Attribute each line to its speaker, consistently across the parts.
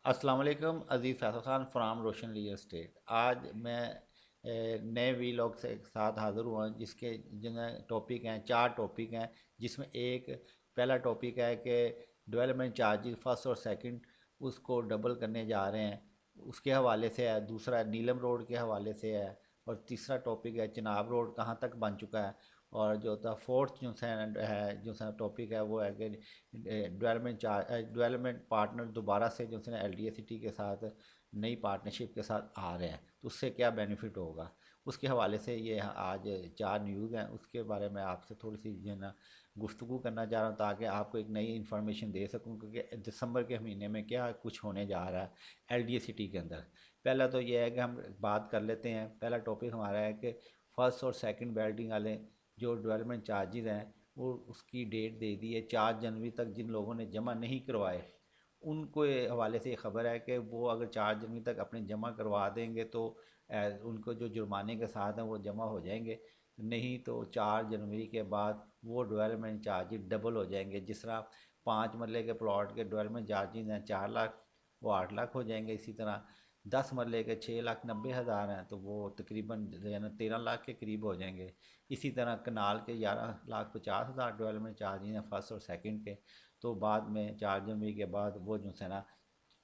Speaker 1: अस्सलाम वालेकुम Aziz Faisal Khan from Roshan real estate. आज मैं नए वीलॉग से साथ हाज़िर हुआ हूँ जिसके जिन टॉपिक हैं, चार टॉपिक हैं। जिसमें एक पहला टॉपिक है कि डेवलपमेंट चार्जेस फर्स्ट और सेकंड उसको डबल करने जा रहे हैं, उसके हवाले से है। दूसरा नीलम रोड के हवाले से है। और तीसरा टॉपिक है चिनाब रोड कहाँ तक बन चुका है। और जो था फोर्थ जो है जो टॉपिक है वो है कि डेवलपमेंट पार्टनर दोबारा से जो है एल डी ए सिटी के साथ नई पार्टनरशिप के साथ आ रहे हैं, तो उससे क्या बेनिफिट होगा। उसके हवाले से ये आज चार न्यूज़ हैं, उसके बारे में आपसे थोड़ी सी जो है ना गुफ्तगू करना चाह रहा हूँ ताकि आपको एक नई इन्फॉर्मेशन दे सकूँ, क्योंकि दिसंबर के महीने में क्या कुछ होने जा रहा है एल डी ए सिटी के अंदर। पहला तो ये है कि हम बात कर लेते हैं। पहला टॉपिक हमारा है कि फ़र्स्ट और सेकंड बेल्डिंग वाले जो डेवलपमेंट चार्जेस हैं वो उसकी डेट दे दी है 4 जनवरी तक। जिन लोगों ने जमा नहीं करवाए उनको ये हवाले से ये खबर है कि वो अगर 4 जनवरी तक अपने जमा करवा देंगे तो उनको जो जुर्माने के साथ हैं वो जमा हो जाएंगे। नहीं तो 4 जनवरी के बाद वो डेवलपमेंट चार्जेस डबल हो जाएंगे। जिस तरह 5 मरले के प्लॉट के डेवलपमेंट चार्जेस हैं 4 लाख, वो 8 लाख हो जाएंगे। इसी तरह 10 मरले के 6,90,000 हैं तो वो तकरीबन 13 लाख के करीब हो जाएंगे। इसी तरह कनाल के 11,50,000 डेवलपमेंट चार्जेस हैं फर्स्ट और सेकंड के, तो बाद में 4 जनवरी के बाद वो जो है ना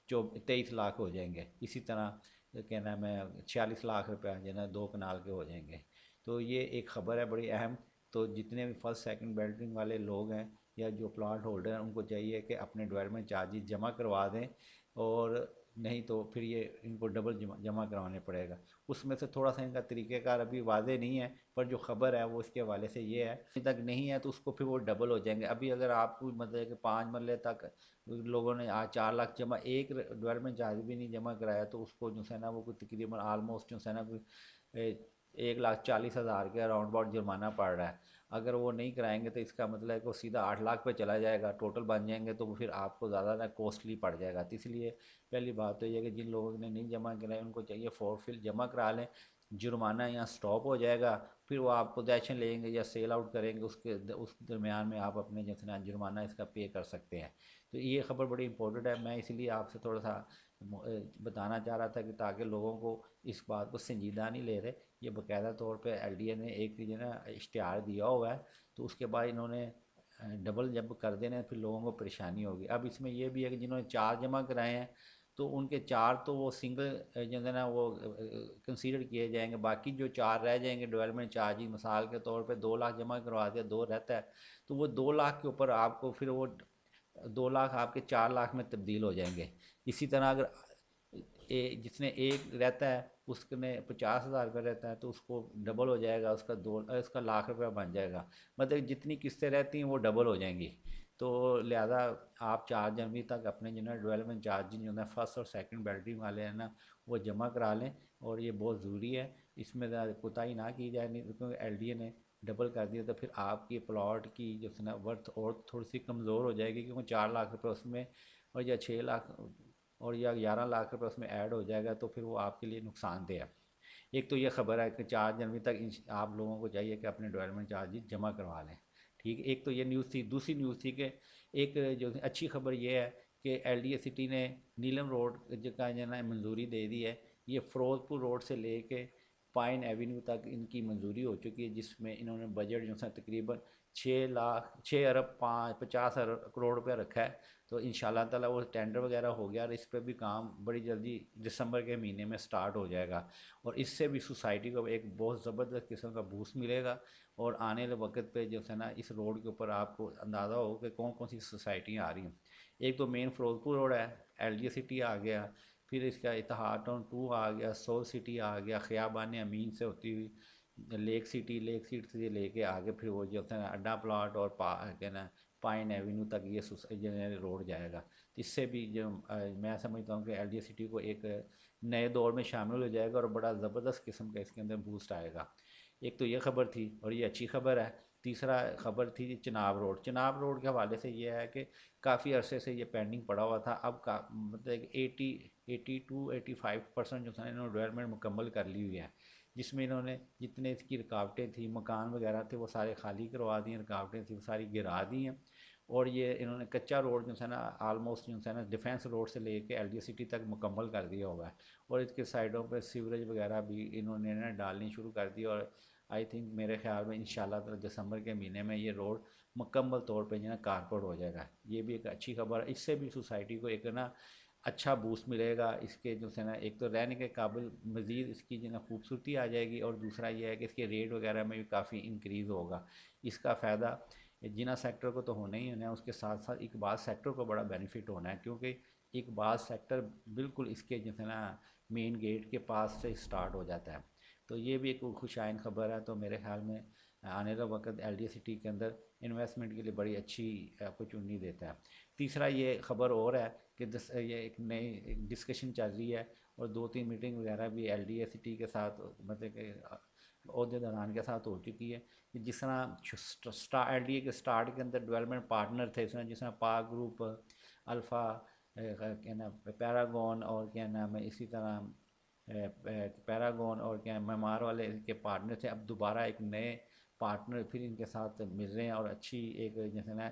Speaker 1: 23 लाख हो जाएंगे। इसी तरह क्या नाम है 46 लाख रुपये जो है ना 2 कनाल के हो जाएंगे। तो ये एक ख़बर है बड़ी अहम। तो जितने भी फर्स्ट सेकंड बेल्डिंग वाले लोग हैं या जो प्लाट होल्डर हैं उनको चाहिए कि अपने डेवलपमेंट चार्जेस जमा करवा दें, और नहीं तो फिर ये इनको डबल जमा करवाने पड़ेगा। उसमें से थोड़ा सा इनका तरीक़ेकार अभी वाज़ेह नहीं है, पर जो ख़बर है वो इसके हवाले से ये है अभी तक नहीं है तो उसको फिर वो डबल हो जाएंगे। अभी अगर आपको मतलब कि 5 मरले तक लोगों ने आज 4 लाख जमा, एक डेवलपमेंट चार्ज भी नहीं जमा कराया, तो उसको जो है ना वो तकरीबन आलमोस्ट जो है ना कोई 1,40,000 के अराउंड अबाउट जुर्माना पड़ रहा है। अगर वो नहीं कराएंगे तो इसका मतलब है कि वो सीधा 8 लाख पे चला जाएगा, टोटल बन जाएंगे तो वो फिर आपको ज़्यादा ना कॉस्टली पड़ जाएगा। तो इसलिए पहली बात तो ये है कि जिन लोगों ने नहीं जमा कराए उनको चाहिए फोरफिल जमा करा लें, जुर्माना यहाँ स्टॉप हो जाएगा। फिर वो आप पोजेशन लेंगे या सेल आउट करेंगे, उस दरमियान में आप अपने जो है ना जुर्माना इसका पे कर सकते हैं। तो ये ख़बर बड़ी इंपॉर्टेंट है, मैं इसलिए आपसे थोड़ा सा बताना चाह रहा था कि ताकि लोगों को इस बात को संजीदा नहीं ले रहे। ये बाकायदा तौर पे एलडीए ने एक जो ना इश्तिहार दिया हुआ है, तो उसके बाद इन्होंने डबल जब कर देने फिर लोगों को परेशानी होगी। अब इसमें यह भी है कि जिन्होंने 4 जमा कराए हैं तो उनके 4 तो वो सिंगल जो है ना वो कंसीडर किए जाएंगे। बाकी जो 4 रह जाएंगे डेवलपमेंट चार्ज मिसाल के तौर पे 2 लाख जमा करवा दिया, 2 रहता है, तो वो 2 लाख के ऊपर आपको फिर वो 2 लाख आपके 4 लाख में तब्दील हो जाएंगे। इसी तरह अगर जिसने एक रहता है उसने 50,000 रुपये रहता है तो उसको डबल हो जाएगा, उसका लाख रुपया बन जाएगा। मतलब जितनी किस्तें रहती हैं वो डबल हो जाएंगी। तो लिहाजा आप 4 जनवरी तक अपने जो है डेवलपमेंट चार्ज जो है फर्स्ट और सेकंड बेल्डिंग वाले हैं ना वो जमा करा लें, और ये बहुत ज़रूरी है। इसमें कोताही ना की जाए, नहीं क्योंकि एल डी ए ने डबल कर दिया तो फिर आपकी प्लॉट की जो है ना वर्थ और थोड़ी सी कमज़ोर हो जाएगी, क्योंकि 4 लाख रुपये उसमें और या 6 लाख और या 11 लाख रुपये उसमें ऐड हो जाएगा तो फिर वो आपके लिए नुकसानदेह है। एक तो ये खबर है कि 4 जनवरी तक आप लोगों को चाहिए कि अपने डेवलपमेंट चार्जेस जमा करवा लें। ठीक है, एक तो ये न्यूज़ थी। दूसरी न्यूज़ थी कि एक जो अच्छी खबर ये है कि एल डी ए सिटी ने नीलम रोड का जो है मंजूरी दे दी है। ये फ़िरोज़पुर रोड से ले कर पाइन एवेन्यू तक इनकी मंजूरी हो चुकी है, जिसमें इन्होंने बजट जो है तकरीबन 6,50,करोड़ रुपया रखा है। तो इंशाल्लाह ताला वो टेंडर वगैरह हो गया और इस पर भी काम बड़ी जल्दी दिसंबर के महीने में स्टार्ट हो जाएगा। और इससे भी सोसाइटी को एक बहुत ज़बरदस्त किस्म का बूस्ट मिलेगा। और आने वाले वक्त पे जो है ना इस रोड के ऊपर आपको अंदाज़ा हो कि कौन कौन सी सोसाइटियाँ आ रही हैं। एक तो मेन फिरोजपुर रोड है, एल डी ए सिटी आ गया, फिर इसका इतिहाद टाउन 2 आ गया, सोल सिटी आ गया, ख़ियाबान अमीन से होती हुई लेक सिटी से लेके आगे फिर वो जो है ना अड्डा प्लाट और क्या ना पाइन एवेन्यू तक ये जो है रोड जाएगा। तो इससे भी जो मैं समझता हूँ कि एल डी ए सिटी को एक नए दौर में शामिल हो जाएगा और बड़ा ज़बरदस्त किस्म का इसके अंदर बूस्ट आएगा। एक तो ये खबर थी और ये अच्छी खबर है। तीसरा खबर थी चिनाब रोड के हवाले से ये है कि काफ़ी अरसे से ये पेंडिंग पड़ा हुआ था। अब का मतलब 80 टू 85% जो था इन्होंने डेवलपमेंट मुकम्मल कर ली हुई है, जिसमें इन्होंने जितने इसकी रुकावटें थी, मकान वगैरह थे, वो सारे खाली करवा दिए, रुकावटें थी वो सारी गिरा दी हैं। और ये इन्होंने कच्चा रोड जो है ना आलमोस्ट जो है ना डिफेंस रोड से लेके एलडी सिटी तक मुकम्मल कर दिया हुआ है। और इसके साइडों पे सीवरेज वगैरह भी इन्होंने ना डालनी शुरू कर दी। और आई थिंक मेरे ख्याल में इंशाल्लाह ताला दिसंबर के महीने में ये रोड मुकम्मल तौर पे जो है ना कारपोरेट हो जाएगा। ये भी एक अच्छी खबर है। इससे भी सोसाइटी को एक ना अच्छा बूस्ट मिलेगा। इसके जो है ना एक तो रहने के काबिल मज़ीद इसकी जो ना खूबसूरती आ जाएगी, और दूसरा ये है कि इसके रेट वगैरह में भी काफ़ी इंक्रीज़ होगा। इसका फ़ायदा जिना सेक्टर को तो होना ही होना है, उसके साथ साथ इकबाल सेक्टर को बड़ा बेनिफिट होना है, क्योंकि इकबाल सेक्टर बिल्कुल इसके जो है ना मेन गेट के पास से स्टार्ट हो जाता है। तो ये भी एक खुशाइन खबर है। तो मेरे ख्याल में आने वाला वक्त एल डी सिटी के अंदर इन्वेस्टमेंट के लिए बड़ी अच्छी अपॉर्चुनिटी देता है। तीसरा ये ख़बर और है कि ये एक नई डिस्कशन चल रही है, और 2-3 मीटिंग वगैरह भी एल डी सिटी के साथ मतलब कि अहदेदारान के साथ हो चुकी है। कि जिस तरह एल डी ए के स्टार्ट के अंदर डेवलपमेंट पार्टनर थे, जिस तरह पाक ग्रुप, अल्फ़ा, क्या नाम पैरागॉन, और क्या नाम है इसी तरह पैरागॉन और क्या मेमार वाले के पार्टनर थे, अब दोबारा एक नए पार्टनर फिर इनके साथ मिल रहे हैं, और अच्छी एक जैसे ना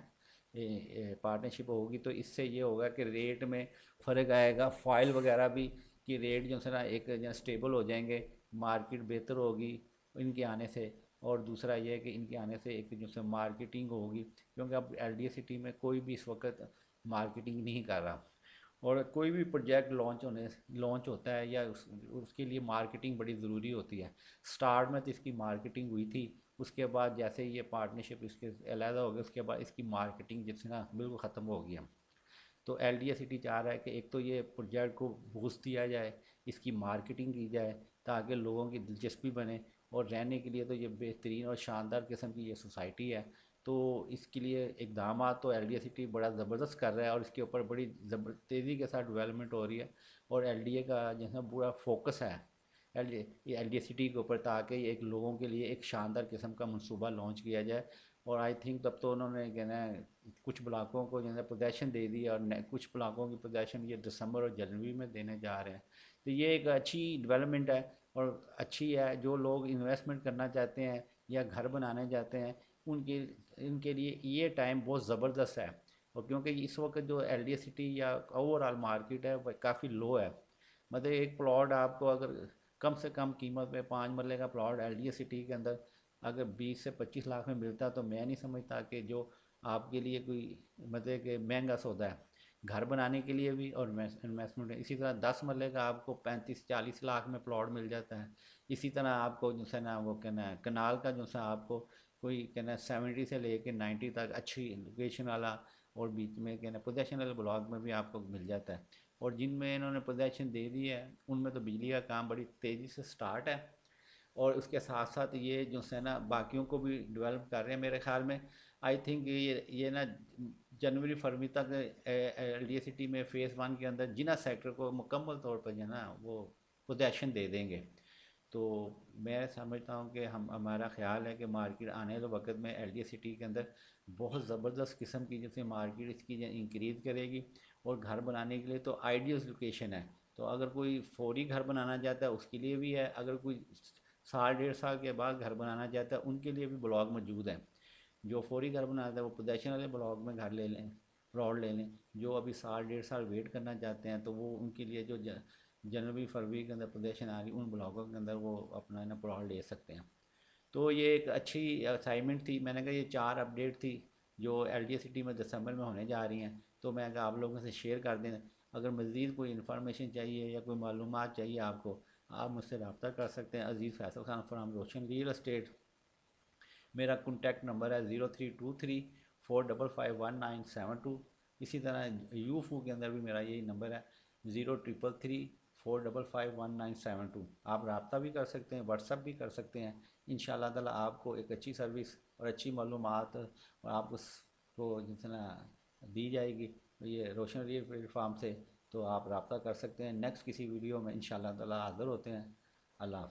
Speaker 1: पार्टनरशिप होगी। तो इससे ये होगा कि रेट में फ़र्क आएगा, फाइल वगैरह भी कि रेट जो है ना एक स्टेबल हो जाएंगे, मार्केट बेहतर होगी इनके आने से। और दूसरा ये है कि इनके आने से एक जो है मार्केटिंग होगी, क्योंकि अब एल सिटी में कोई भी इस वक्त मार्केटिंग नहीं कर रहा। और कोई भी प्रोजेक्ट लॉन्च होता है या उसके लिए मार्केटिंग बड़ी ज़रूरी होती है। स्टार्ट में तो इसकी मार्केटिंग हुई थी, उसके बाद जैसे ही ये पार्टनरशिप इसके अलहदा हो गया, उसके बाद इसकी मार्केटिंग जिससे ना बिल्कुल ख़त्म हो गई है। तो एल डी सिटी चाह रहा है कि एक तो ये प्रोजेक्ट को बूस्ट दिया जाए, इसकी मार्केटिंग की जाए, ताकि लोगों की दिलचस्पी बने। और रहने के लिए तो ये बेहतरीन और शानदार किस्म की ये सोसाइटी है। तो इसके लिए इकदाम तो एल डी सिटी बड़ा ज़बरदस्त कर रहा है, और इसके ऊपर बड़ी तेज़ी के साथ डेवलपमेंट हो रही है। और एल डी ए का जैसा पूरा फोकस है एल डी सिटी के ऊपर, ताकि एक लोगों के लिए एक शानदार किस्म का मनसूबा लॉन्च किया जाए। और आई थिंक तब तो उन्होंने कहना है कुछ ब्लॉकों को जो है पोजेसन दे दी, और कुछ ब्लॉकों की पोजेसन ये दिसंबर और जनवरी में देने जा रहे हैं। तो ये एक अच्छी डेवलपमेंट है, और अच्छी है। जो लोग इन्वेस्टमेंट करना चाहते हैं या घर बनाने चाहते हैं, उनके इनके लिए ये टाइम बहुत ज़बरदस्त है। और क्योंकि इस वक्त जो एल डी सिटी या ओवरऑल मार्केट है वह काफ़ी लो है। मतलब एक प्लॉट आपको अगर कम से कम कीमत में 5 मरले का प्लॉट एल डी सिटी के अंदर अगर 20 से 25 लाख में मिलता, तो मैं नहीं समझता कि जो आपके लिए कोई मतलब कि महंगा सौदा है घर बनाने के लिए भी और इन्वेस्टमेंट। इसी तरह 10 मरले का आपको 35-40 लाख में प्लॉट मिल जाता है। इसी तरह आपको जो है ना वो कहना है कनाल का जो है आपको कोई कहना है 70 से लेके 90 तक अच्छी लोकेशन वाला, और बीच में कहना पोजेशन वाले ब्लॉक में भी आपको मिल जाता है। और जिनमें इन्होंने पोजेशन दे दी है उनमें तो बिजली का काम बड़ी तेज़ी से स्टार्ट है। और उसके साथ साथ ये जो है ना बाकियों को भी डेवलप कर रहे हैं मेरे ख्याल में। आई थिंक ये ना जनवरी फरवरी तक एल डी सिटी में फ़ेज़ 1 के अंदर जिना सेक्टर को मुकम्मल तौर पर जो है ना वो पोजेसन दे देंगे। तो मैं समझता हूँ कि हम हमारा ख्याल है कि मार्केट आने वाले वक्त में एल डी सिटी के अंदर बहुत ज़बरदस्त किस्म की जैसे मार्केट इसकी इंक्रीज़ करेगी। और घर बनाने के लिए तो आइडियल लोकेशन है। तो अगर कोई फौरी घर बनाना चाहता है उसके लिए भी है, अगर कोई साल 1.5 साल के बाद घर बनाना चाहता है उनके लिए भी ब्लॉक मौजूद है। जो फौरी घर बनाता है वो पोजेसन वाले ब्लॉक में घर ले लें, प्लॉट ले लें। जो अभी साल 1.5 साल वेट करना चाहते हैं तो वो उनके लिए जो जनवरी फरवरी के अंदर पोजेसन आ रही उन ब्लॉकों के अंदर वो अपना ना प्लॉट ले सकते हैं। तो ये एक अच्छी असाइनमेंट थी। मैंने कहा ये 4 अपडेट थी जो एल डी सिटी में दिसंबर में होने जा रही हैं, तो मैं कहा आप लोगों से शेयर कर दें। अगर मज़ीद कोई इन्फॉर्मेशन चाहिए या कोई मालूमात चाहिए आपको, आप मुझसे रब्ता कर सकते हैं। Aziz Faisal Khan from Roshan real estate. मेरा कॉन्टैक्ट नंबर है 0323 4551972। इसी तरह यूफू के अंदर भी मेरा यही नंबर है 0333 4551972। आप रब्ता भी कर सकते हैं, व्हाट्सअप भी कर सकते हैं। इंशाल्लाह ताला आपको एक अच्छी सर्विस और अच्छी मालूमात और आपको जितना दी जाएगी ये रोशन रियल प्लेटफार्म से। तो आप रब्ता कर सकते हैं। नेक्स्ट किसी वीडियो में इंशाल्लाह ताला हाज़िर होते हैं। अल्लाह हाफ़िज़।